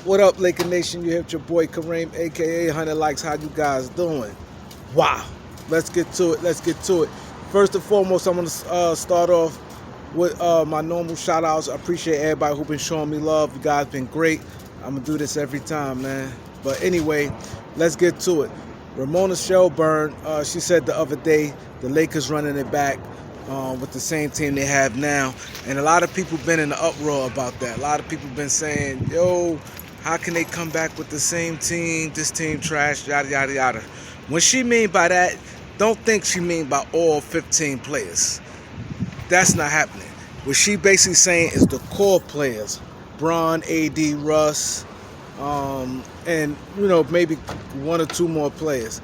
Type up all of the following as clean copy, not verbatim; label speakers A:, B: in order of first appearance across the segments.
A: What up, Laker Nation? You hit your boy Kareem, aka 100 Likes. How you guys doing? Wow. Let's get to it. Let's get to it. First and foremost, I'm gonna start off with my normal shout outs. I appreciate everybody who been showing me love. You guys been great. I'm gonna do this every time, man. But anyway, let's get to it. Ramona Shelburne, she said the other day the Lakers running it back with the same team they have now, and a lot of people been in the uproar about that. A lot of people been saying, "Yo, how can they come back with the same team? This team trash, yada yada yada." What she mean by that, don't think she mean by all 15 players. That's not happening. What she basically saying is the core players, Bron, AD, Russ, and maybe one or two more players.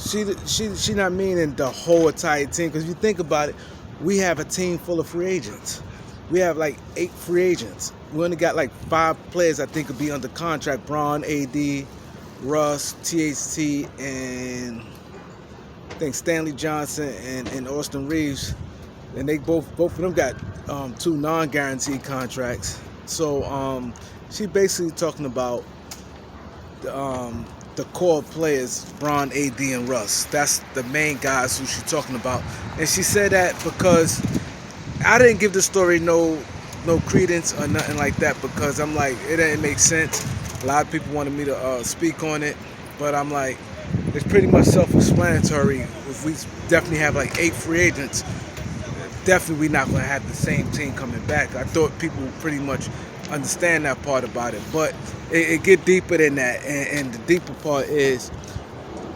A: She not meaning the whole entire team, because if you think about it, we have a team full of free agents. We have like 8 free agents. We only got like 5 players I think could be under contract: Bron, AD, Russ, THT, and I think Stanley Johnson and Austin Reeves. And they both of them got 2 non-guaranteed contracts. So she basically talking about the core players, Bron, AD, and Russ. That's the main guys who she's talking about. And she said that because I didn't give the story no credence or nothing like that, because I'm like, it didn't make sense. A lot of people wanted me to speak on it, but I'm like, it's pretty much self-explanatory. If we definitely have like 8 free agents, definitely we're not going to have the same team coming back. I thought people pretty much understand that part about it, but it get deeper than that, and the deeper part is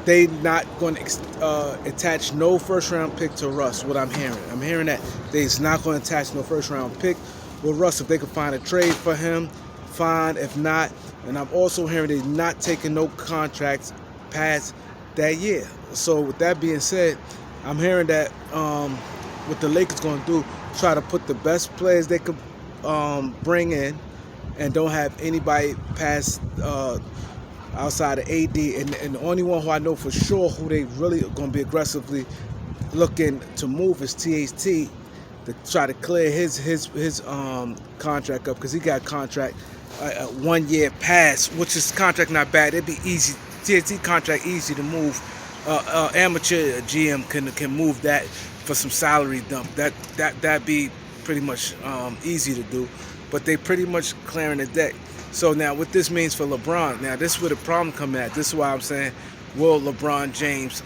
A: they not going to attach no first round pick to Russ. What I'm hearing that they's not going to attach no first round pick with Russ. If they can find a trade for him, fine. If not, and I'm also hearing they're not taking no contracts past that year. So with that being said, I'm hearing that what the Lakers going to do, try to put the best players they could bring in, and don't have anybody past outside of AD. And the only one who I know for sure who they really are going to be aggressively looking to move is THT, to try to clear his contract up, because he got contract 1 year pass, which is contract not bad. It'd be easy. THT contract easy to move. Amateur GM can move that for some salary dump. That'd be pretty much easy to do. But they pretty much clearing the deck. So now what this means for LeBron, now this is where the problem come at. This is why I'm saying, will LeBron James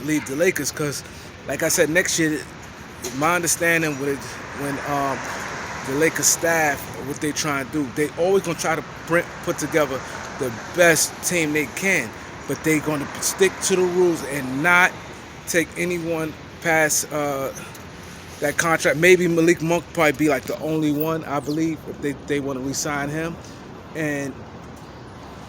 A: leave the Lakers? Because like I said, next year, my understanding with when the Lakers staff, what they trying to do, they always gonna try to put together the best team they can, but they gonna stick to the rules and not take anyone past that contract. Maybe Malik Monk probably be like the only one, I believe, if they want to re-sign him. And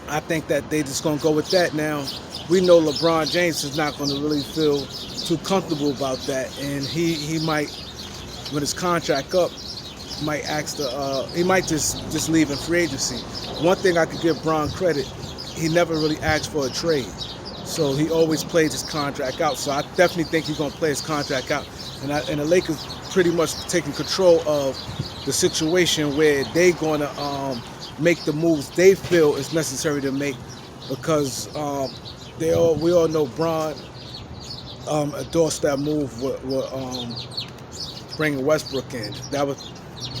A: I think that they just gonna go with that. Now we know LeBron James is not gonna really feel too comfortable about that, and he might, when his contract up, might ask he might just leave in free agency. One thing I could give Bron credit, he never really asked for a trade, so he always played his contract out. So I definitely think he's gonna play his contract out, and the Lakers pretty much taking control of the situation where they gonna make the moves they feel is necessary to make, because we all know Bron endorsed that move with bringing Westbrook in. That was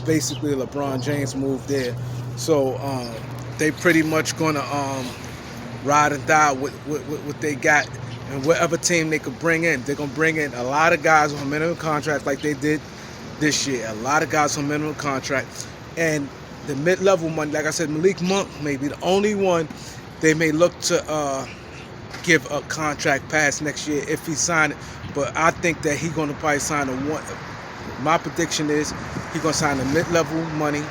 A: basically a LeBron James move there. So they pretty much gonna ride and die with what they got, and whatever team they could bring in. They're gonna bring in a lot of guys on minimum contract like they did this year. A lot of guys on minimum contract, and the mid-level money, like I said, Malik Monk may be the only one they may look to give a contract pass next year if he signed it. But I think that he's gonna probably sign a one. My prediction is he's gonna sign the mid-level money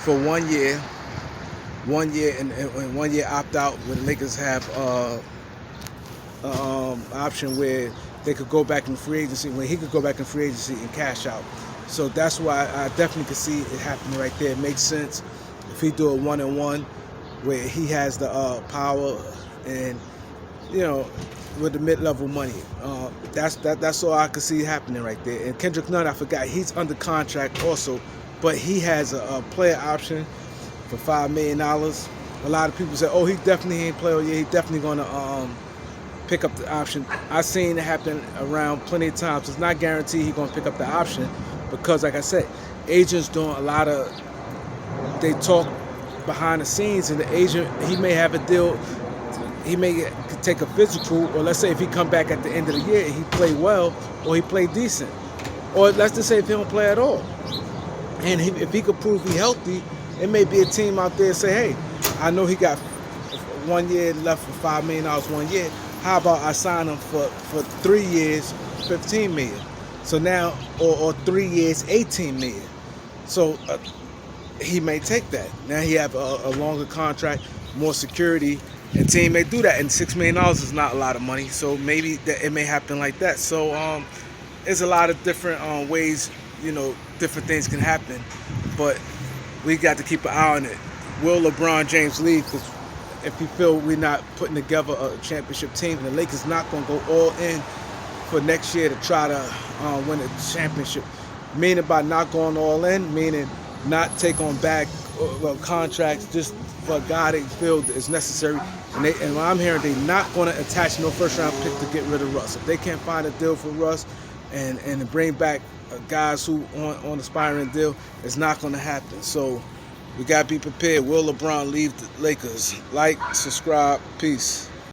A: for 1 year, and 1 year opt out, where the Lakers have option where they could go back in free agency, when he could go back in free agency and cash out. So that's why I definitely can see it happening right there. It makes sense if he do a 1-on-1 where he has the power, and with the mid-level money. That's all I can see happening right there. And Kendrick Nunn, I forgot, he's under contract also, but he has a player option for $5 million. a lot of people say, "Oh, he definitely ain't play all year. He definitely gonna pick up the option." I've seen it happen around plenty of times. It's not guaranteed he's gonna pick up the option because, like I said, agents doing a lot of, they talk behind the scenes, and the agent, he may have a deal. He may take a physical, or let's say if he come back at the end of the year and he play well, or he play decent, or let's just say if he don't play at all, and if he could prove he healthy, it may be a team out there say, hey, I know he got 1 year left for $5 million 1 year. How about I sign him for 3 years, $15 million? So now, or 3 years, $18 million. So he may take that. Now he have a longer contract, more security, and team may do that. And $6 million is not a lot of money. So maybe that it may happen like that. So there's a lot of different ways, different things can happen. But we got to keep an eye on it. Will LeBron James leave? Because if he feel we're not putting together a championship team, and the Lakers not going to go all in for next year to try to win a championship. Meaning by not going all in, meaning not take on back contracts just for a guy they feel is necessary. And what I'm hearing, they're not going to attach no first-round pick to get rid of Russ. If they can't find a deal for Russ and bring back guys who on an aspiring deal, it's not going to happen. So we got to be prepared. Will LeBron leave the Lakers? Like, subscribe, peace.